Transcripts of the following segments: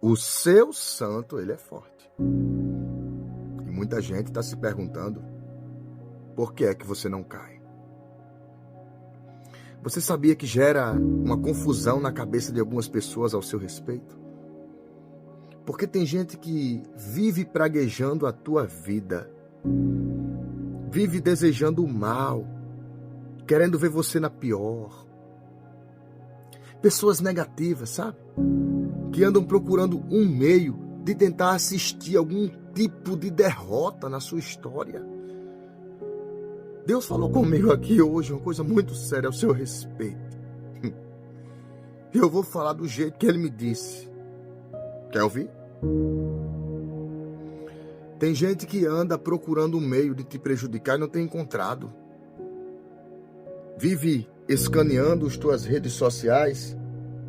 O seu santo, ele é forte. E muita gente está se perguntando, por que é que você não cai? Você sabia que gera uma confusão na cabeça de algumas pessoas ao seu respeito? Porque tem gente que vive praguejando a tua vida, vive desejando o mal, querendo ver você na pior. Pessoas negativas, sabe? Que andam procurando um meio de tentar assistir algum tipo de derrota na sua história. Deus falou comigo aqui hoje uma coisa muito séria ao seu respeito. Eu vou falar do jeito que ele me disse. Quer ouvir? Tem gente que anda procurando um meio de te prejudicar e não tem encontrado. Vive escaneando as tuas redes sociais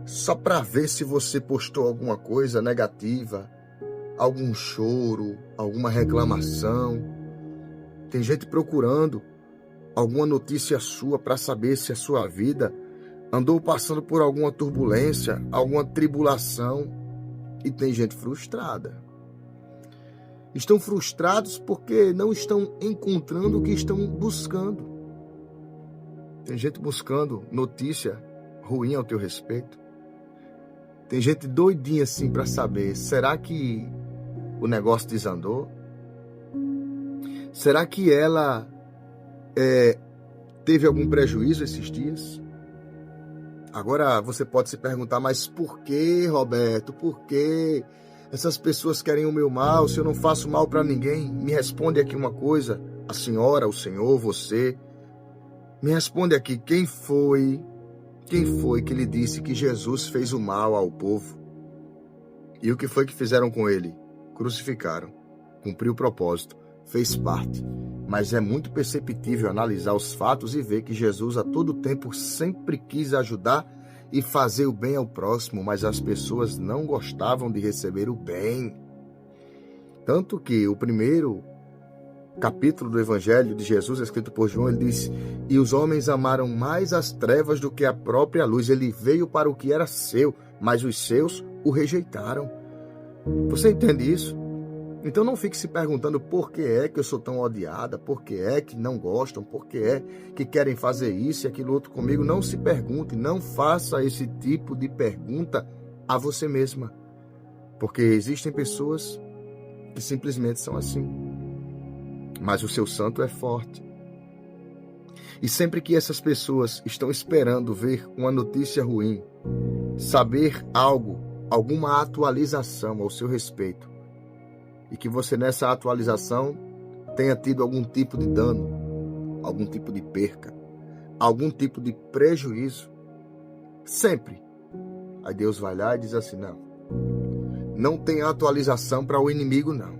só para ver se você postou alguma coisa negativa, algum choro, alguma reclamação. Tem gente procurando alguma notícia sua para saber se a sua vida andou passando por alguma turbulência, alguma tribulação. E tem gente frustrada. Estão frustrados porque não estão encontrando o que estão buscando. Tem gente buscando notícia ruim ao teu respeito. Tem gente doidinha assim para saber, será que o negócio desandou? Será que ela teve algum prejuízo esses dias? Agora você pode se perguntar, mas por que, Roberto? Por que essas pessoas querem o meu mal se eu não faço mal para ninguém? Me responde aqui uma coisa, a senhora, o senhor, você. Me responde aqui, quem foi que lhe disse que Jesus fez o mal ao povo? E o que foi que fizeram com ele? Crucificaram. Cumpriu o propósito, fez parte. Mas é muito perceptível analisar os fatos e ver que Jesus a todo tempo sempre quis ajudar e fazer o bem ao próximo, mas as pessoas não gostavam de receber o bem. Tanto que o primeiro capítulo do Evangelho de Jesus, escrito por João, ele diz: e os homens amaram mais as trevas do que a própria luz. Ele veio para o que era seu, mas os seus o rejeitaram. Você entende isso? Então não fique se perguntando por que é que eu sou tão odiada, por que é que não gostam, por que é que querem fazer isso e aquilo outro comigo. Não se pergunte, não faça esse tipo de pergunta a você mesma. Porque existem pessoas que simplesmente são assim. Mas o seu santo é forte. E sempre que essas pessoas estão esperando ver uma notícia ruim, saber algo, alguma atualização ao seu respeito, e que você nessa atualização tenha tido algum tipo de dano, algum tipo de perca, algum tipo de prejuízo, sempre. Aí Deus vai lá e diz assim, não tem atualização para o inimigo, não.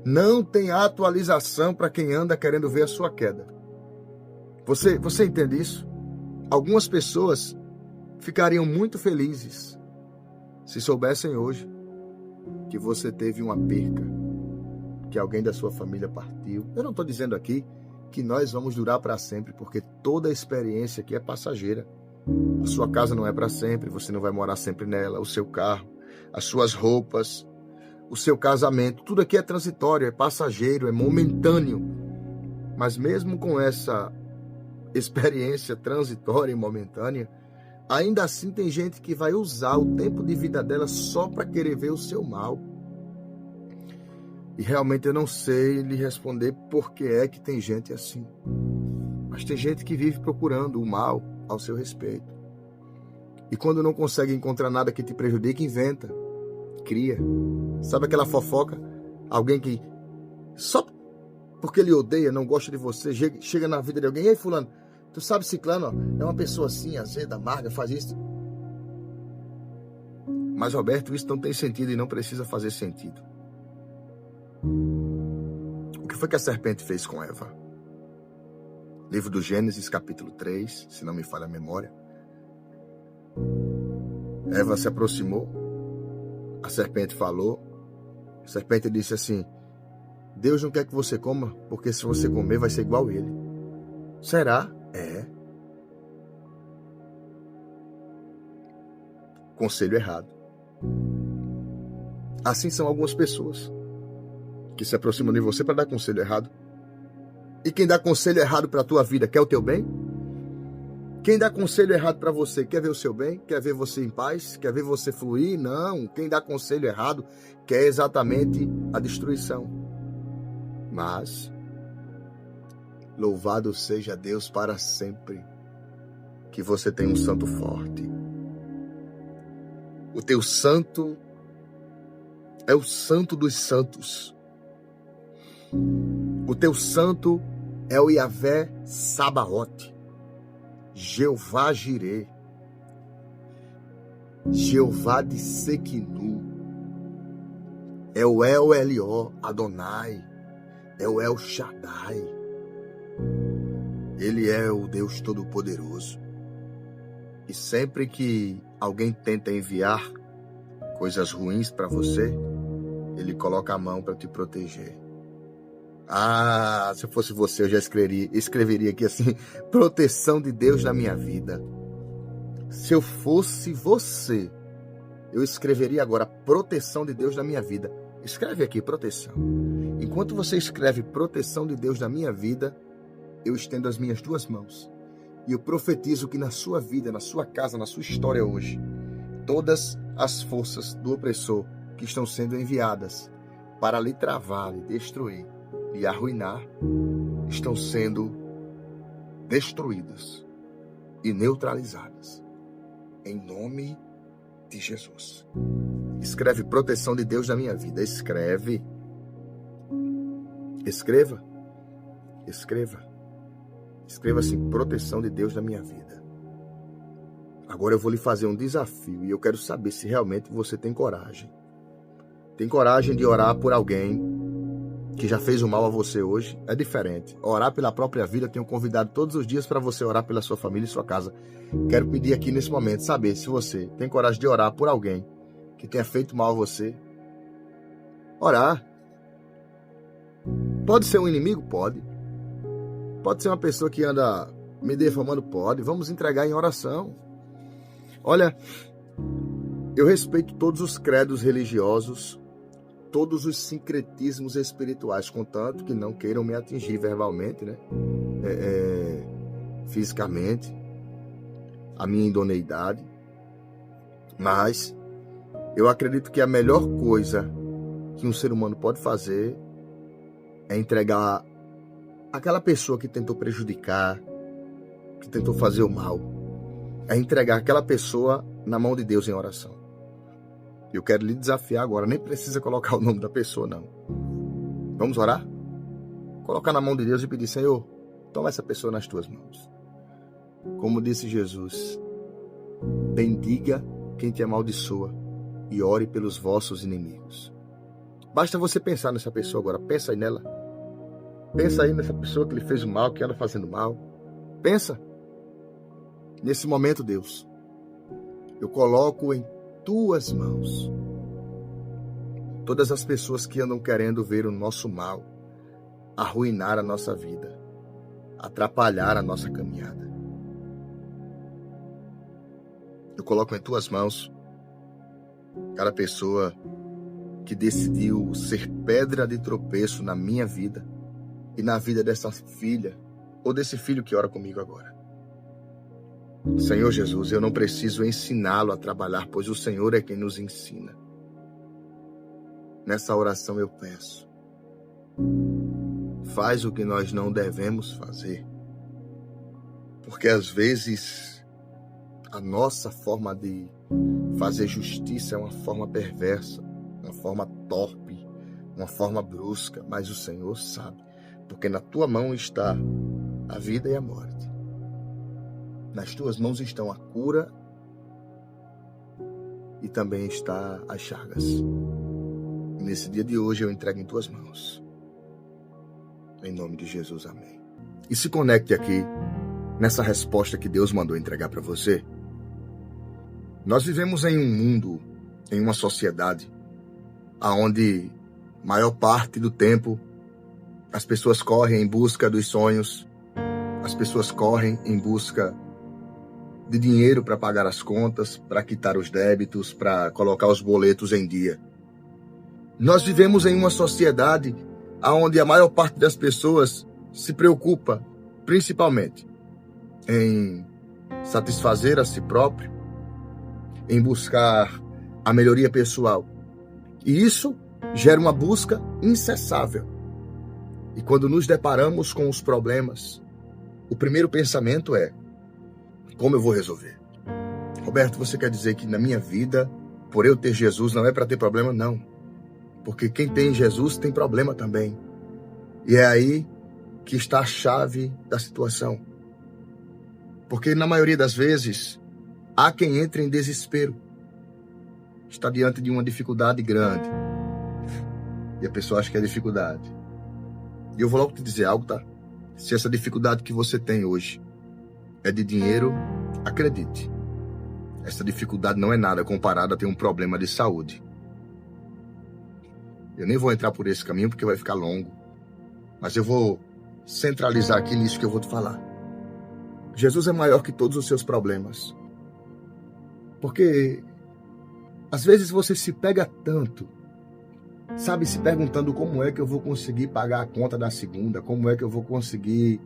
Não tem atualização para quem anda querendo ver a sua queda. Você entende isso? Algumas pessoas ficariam muito felizes se soubessem hoje que você teve uma perca, que alguém da sua família partiu. Eu não estou dizendo aqui que nós vamos durar para sempre, porque toda experiência aqui é passageira. A sua casa não é para sempre, você não vai morar sempre nela, o seu carro, as suas roupas, o seu casamento, tudo aqui é transitório, é passageiro, é momentâneo. Mas mesmo com essa experiência transitória e momentânea, ainda assim tem gente que vai usar o tempo de vida dela só para querer ver o seu mal. E realmente eu não sei lhe responder por que é que tem gente assim. Mas tem gente que vive procurando o mal ao seu respeito. E quando não consegue encontrar nada que te prejudique, inventa, cria. Sabe aquela fofoca? Alguém que só porque ele odeia, não gosta de você, chega na vida de alguém, e aí fulano, tu sabe ciclano, é uma pessoa assim, azeda, amarga, faz isso. Mas Roberto, isso não tem sentido e não precisa fazer sentido. O que foi que a serpente fez com Eva? Livro do Gênesis, capítulo 3, se não me falha a memória. Eva se aproximou, a serpente falou, a serpente disse assim, Deus não quer que você coma, porque se você comer vai ser igual a ele. Será? É. Conselho errado. Assim são algumas pessoas que se aproximam de você para dar conselho errado. E quem dá conselho errado para a tua vida quer o teu bem? Quem dá conselho errado para você quer ver o seu bem? Quer ver você em paz? Quer ver você fluir? Não. Quem dá conselho errado quer exatamente a destruição. Mas, louvado seja Deus para sempre, que você tem um santo forte. O teu santo é o santo dos santos. O teu santo é o Yahvé Sabaote, Jeová Jirê, Jeová de Sequinu, é o El Elió Adonai, é o El Shaddai. Ele é o Deus Todo-Poderoso. E sempre que alguém tenta enviar coisas ruins para você, ele coloca a mão para te proteger. Se eu fosse você, eu já escreveria aqui assim, proteção de Deus na minha vida. Se eu fosse você, eu escreveria agora, proteção de Deus na minha vida. Escreve aqui, proteção. Enquanto você escreve proteção de Deus na minha vida, eu estendo as minhas duas mãos. E eu profetizo que na sua vida, na sua casa, na sua história hoje, todas as forças do opressor que estão sendo enviadas para lhe travar, lhe destruir e arruinar, estão sendo destruídas e neutralizadas. Em nome de Jesus. Escreve proteção de Deus na minha vida. Escreve. Escreva. Escreva. Escreva assim, proteção de Deus na minha vida. Agora eu vou lhe fazer um desafio e eu quero saber se realmente você tem coragem. Tem coragem de orar por alguém que já fez o mal a você hoje? É diferente. Orar pela própria vida, eu tenho convidado todos os dias para você orar pela sua família e sua casa. Quero pedir aqui nesse momento, saber se você tem coragem de orar por alguém que tenha feito mal a você. Orar. Pode ser um inimigo? Pode. Pode ser uma pessoa que anda me defamando? Pode. Vamos entregar em oração. Olha, eu respeito todos os credos religiosos, todos os sincretismos espirituais, contanto que não queiram me atingir verbalmente, né? Fisicamente, a minha idoneidade. Mas eu acredito que a melhor coisa que um ser humano pode fazer é entregar aquela pessoa que tentou prejudicar, que tentou fazer o mal, é entregar aquela pessoa na mão de Deus em oração. Eu quero lhe desafiar agora, nem precisa colocar o nome da pessoa, não. Vamos orar? Colocar na mão de Deus e pedir, Senhor, toma essa pessoa nas tuas mãos. Como disse Jesus, bendiga quem te amaldiçoa e ore pelos vossos inimigos. Basta você pensar nessa pessoa agora, pensa aí nela. Pensa aí nessa pessoa que lhe fez o mal, que anda fazendo mal. Pensa. Nesse momento, Deus, eu coloco em tuas mãos todas as pessoas que andam querendo ver o nosso mal, arruinar a nossa vida, atrapalhar a nossa caminhada. Eu coloco em tuas mãos cada pessoa que decidiu ser pedra de tropeço na minha vida e na vida dessa filha ou desse filho que ora comigo agora. Senhor Jesus, eu não preciso ensiná-lo a trabalhar, pois o Senhor é quem nos ensina. Nessa oração eu peço, faz o que nós não devemos fazer, porque às vezes a nossa forma de fazer justiça é uma forma perversa, uma forma torpe, uma forma brusca, mas o Senhor sabe, porque na tua mão está a vida e a morte. Nas tuas mãos estão a cura e também está as chagas. E nesse dia de hoje eu entrego em tuas mãos. Em nome de Jesus, amém. E se conecte aqui nessa resposta que Deus mandou entregar para você. Nós vivemos em um mundo, em uma sociedade, onde maior parte do tempo as pessoas correm em busca dos sonhos, as pessoas correm em busca de dinheiro para pagar as contas, para quitar os débitos, para colocar os boletos em dia. Nós vivemos em uma sociedade onde a maior parte das pessoas se preocupa principalmente em satisfazer a si próprio, em buscar a melhoria pessoal. E isso gera uma busca incessável. E quando nos deparamos com os problemas, o primeiro pensamento é: como eu vou resolver? Roberto, você quer dizer que na minha vida, por eu ter Jesus, não é para ter problema? Não. Porque quem tem Jesus tem problema também. E é aí que está a chave da situação. Porque na maioria das vezes, há quem entre em desespero. Está diante de uma dificuldade grande. E a pessoa acha que é dificuldade. E eu vou logo te dizer algo, tá? Se essa dificuldade que você tem hoje é de dinheiro, acredite. Essa dificuldade não é nada comparada a ter um problema de saúde. Eu nem vou entrar por esse caminho porque vai ficar longo. Mas eu vou centralizar aqui nisso que eu vou te falar. Jesus é maior que todos os seus problemas. Porque às vezes você se pega tanto, sabe, se perguntando como é que eu vou conseguir pagar a conta da segunda, como é que eu vou conseguir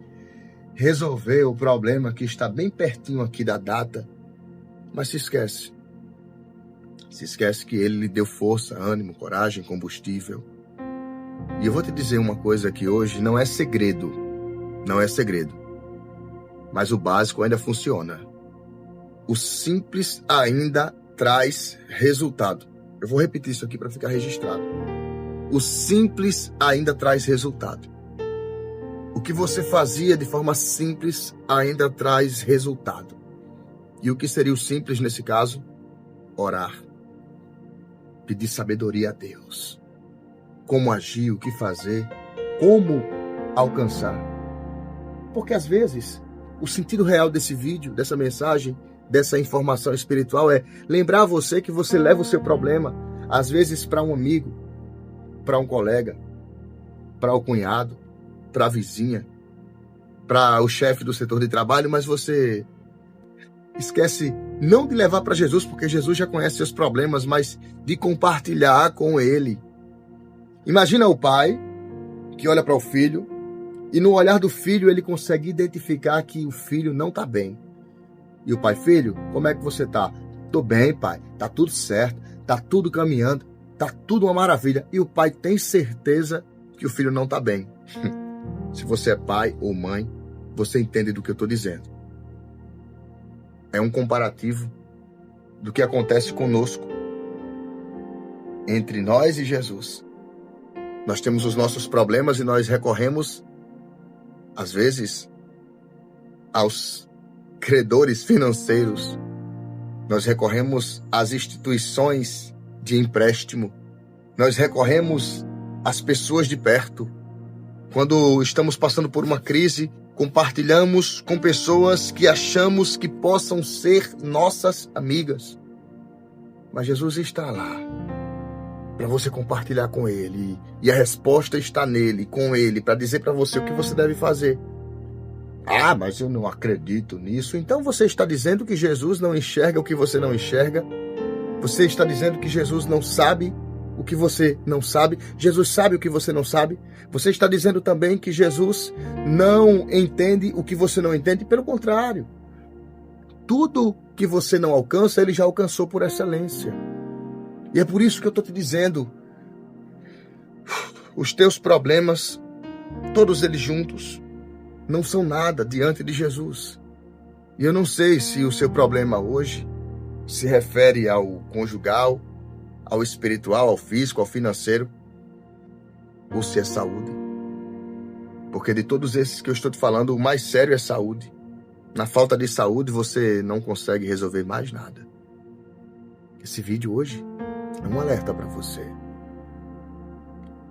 resolver o problema que está bem pertinho aqui da data, mas se esquece. Se esquece que ele lhe deu força, ânimo, coragem, combustível. E eu vou te dizer uma coisa que hoje não é segredo, mas o básico ainda funciona. O simples ainda traz resultado. Eu vou repetir isso aqui para ficar registrado. O simples ainda traz resultado. O que você fazia de forma simples ainda traz resultado. E o que seria o simples nesse caso? Orar. Pedir sabedoria a Deus. Como agir, o que fazer, como alcançar. Porque às vezes, o sentido real desse vídeo, dessa mensagem, dessa informação espiritual é lembrar você que você leva o seu problema, às vezes para um amigo, para um colega, para o cunhado, para a vizinha, para o chefe do setor de trabalho, mas você esquece não de levar para Jesus, porque Jesus já conhece seus problemas, mas de compartilhar com ele. Imagina o pai que olha para o filho e no olhar do filho ele consegue identificar que o filho não está bem. E o pai: filho, como é que você tá? Tô bem, pai. Tá tudo certo. Tá tudo caminhando. Tá tudo uma maravilha. E o pai tem certeza que o filho não tá bem. Se você é pai ou mãe, você entende do que eu tô dizendo. É um comparativo do que acontece conosco entre nós e Jesus. Nós temos os nossos problemas e nós recorremos, às vezes, aos credores financeiros. Nós recorremos às instituições de empréstimo. Nós recorremos às pessoas de perto. Quando estamos passando por uma crise, compartilhamos com pessoas que achamos que possam ser nossas amigas. Mas Jesus está lá para você compartilhar com ele. E a resposta está nele, com ele, para dizer para você o que você deve fazer. Ah, mas eu não acredito nisso. Então você está dizendo que Jesus não enxerga o que você não enxerga? Você está dizendo que Jesus não sabe o que você não sabe? Jesus sabe o que você não sabe? Você está dizendo também que Jesus não entende o que você não entende? Pelo contrário. Tudo que você não alcança, ele já alcançou por excelência. E é por isso que eu estou te dizendo, os teus problemas, todos eles juntos, não são nada diante de Jesus. E eu não sei se o seu problema hoje se refere ao conjugal, ao espiritual, ao físico, ao financeiro, ou se é saúde. Porque de todos esses que eu estou te falando, o mais sério é saúde. Na falta de saúde, você não consegue resolver mais nada. Esse vídeo hoje é um alerta para você.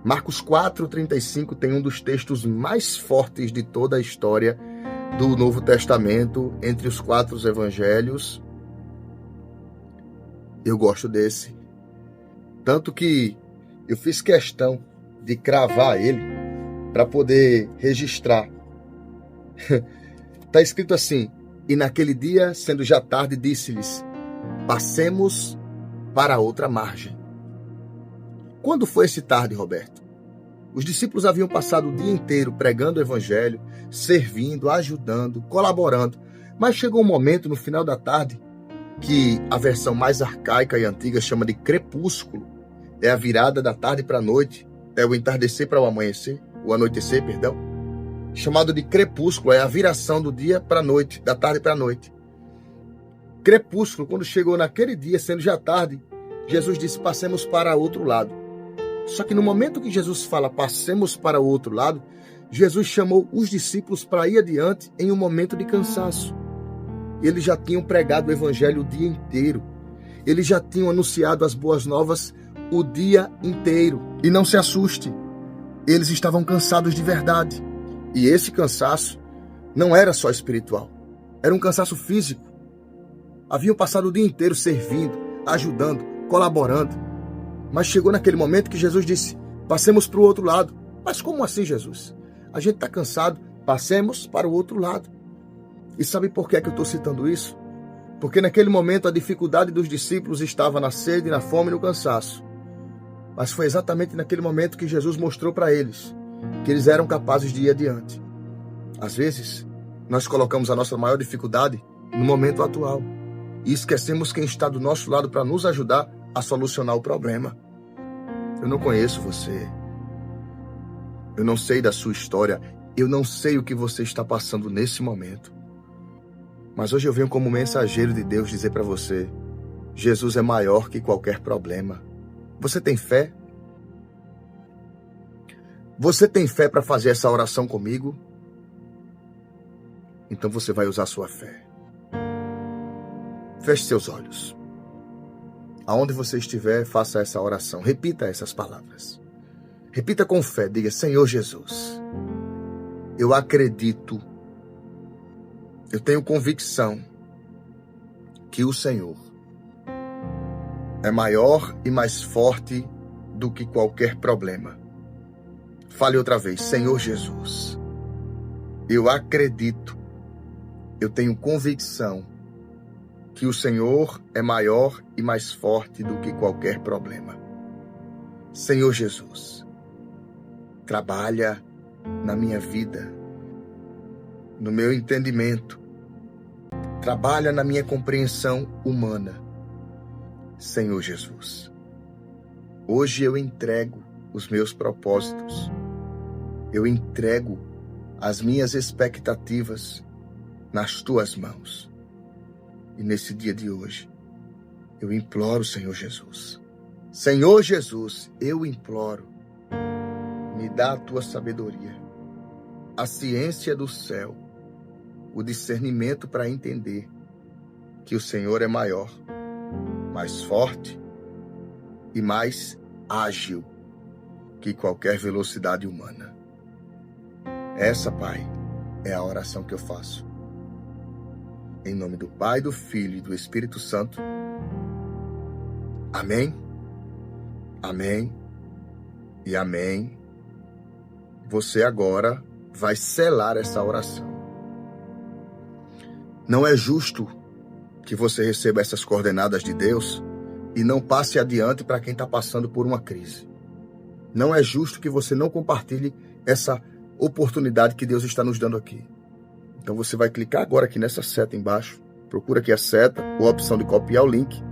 Marcos 4:35 tem um dos textos mais fortes de toda a história do Novo Testamento, entre os 4 evangelhos. Eu gosto desse. Tanto que eu fiz questão de cravar ele para poder registrar. Está escrito assim: e naquele dia, sendo já tarde, disse-lhes: passemos para outra margem. Quando foi esse tarde, Roberto? Os discípulos haviam passado o dia inteiro pregando o evangelho, servindo, ajudando, colaborando. Mas chegou um momento no final da tarde que a versão mais arcaica e antiga chama de crepúsculo. É a virada da tarde para a noite, é o entardecer para o amanhecer, o anoitecer, perdão. Chamado de crepúsculo, é a viração do dia para a noite, da tarde para a noite. Crepúsculo, quando chegou naquele dia, sendo já tarde, Jesus disse, passemos para outro lado. Só que no momento que Jesus fala, passemos para o outro lado, Jesus chamou os discípulos para ir adiante em um momento de cansaço. Eles já tinham pregado o evangelho o dia inteiro. Eles já tinham anunciado as boas novas o dia inteiro. E não se assuste, eles estavam cansados de verdade. E esse cansaço não era só espiritual, era um cansaço físico. Haviam passado o dia inteiro servindo, ajudando, colaborando. Mas chegou naquele momento que Jesus disse, passemos para o outro lado. Mas como assim, Jesus? A gente está cansado, passemos para o outro lado. E sabe por que é que eu estou citando isso? Porque naquele momento a dificuldade dos discípulos estava na sede, na fome e no cansaço. Mas foi exatamente naquele momento que Jesus mostrou para eles que eles eram capazes de ir adiante. Às vezes, nós colocamos a nossa maior dificuldade no momento atual e esquecemos quem está do nosso lado para nos ajudar a solucionar o problema. Eu não conheço você. Eu não sei da sua história. Eu não sei o que você está passando nesse momento. Mas hoje eu venho como mensageiro de Deus dizer para você, Jesus é maior que qualquer problema. Você tem fé? Você tem fé para fazer essa oração comigo? Então você vai usar sua fé. Feche seus olhos. Aonde você estiver, faça essa oração. Repita essas palavras. Repita com fé. Diga, Senhor Jesus, eu acredito, eu tenho convicção que o Senhor é maior e mais forte do que qualquer problema. Fale outra vez. Senhor Jesus, eu acredito, eu tenho convicção que o Senhor é maior e mais forte do que qualquer problema. Senhor Jesus, trabalha na minha vida, no meu entendimento, trabalha na minha compreensão humana. Senhor Jesus, hoje eu entrego os meus propósitos, eu entrego as minhas expectativas nas tuas mãos. E nesse dia de hoje, eu imploro, Senhor Jesus. Senhor Jesus, eu imploro, me dá a tua sabedoria, a ciência do céu, o discernimento para entender que o Senhor é maior, mais forte e mais ágil que qualquer velocidade humana. Essa, Pai, é a oração que eu faço. Em nome do Pai, do Filho e do Espírito Santo. Amém, amém e amém. Você agora vai selar essa oração. Não é justo que você receba essas coordenadas de Deus e não passe adiante para quem está passando por uma crise. Não é justo que você não compartilhe essa oportunidade que Deus está nos dando aqui. Então você vai clicar agora aqui nessa seta embaixo, procura aqui a seta ou a opção de copiar o link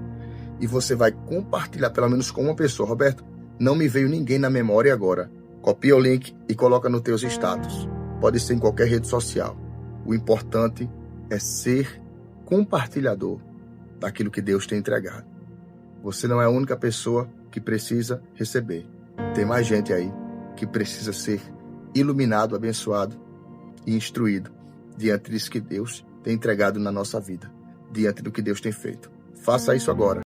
e você vai compartilhar pelo menos com uma pessoa. Roberto, não me veio ninguém na memória agora. Copia o link e coloca nos teus status. Pode ser em qualquer rede social. O importante é ser compartilhador daquilo que Deus tem entregado. Você não é a única pessoa que precisa receber. Tem mais gente aí que precisa ser iluminado, abençoado e instruído diante disso que Deus tem entregado na nossa vida, diante do que Deus tem feito. Faça isso agora.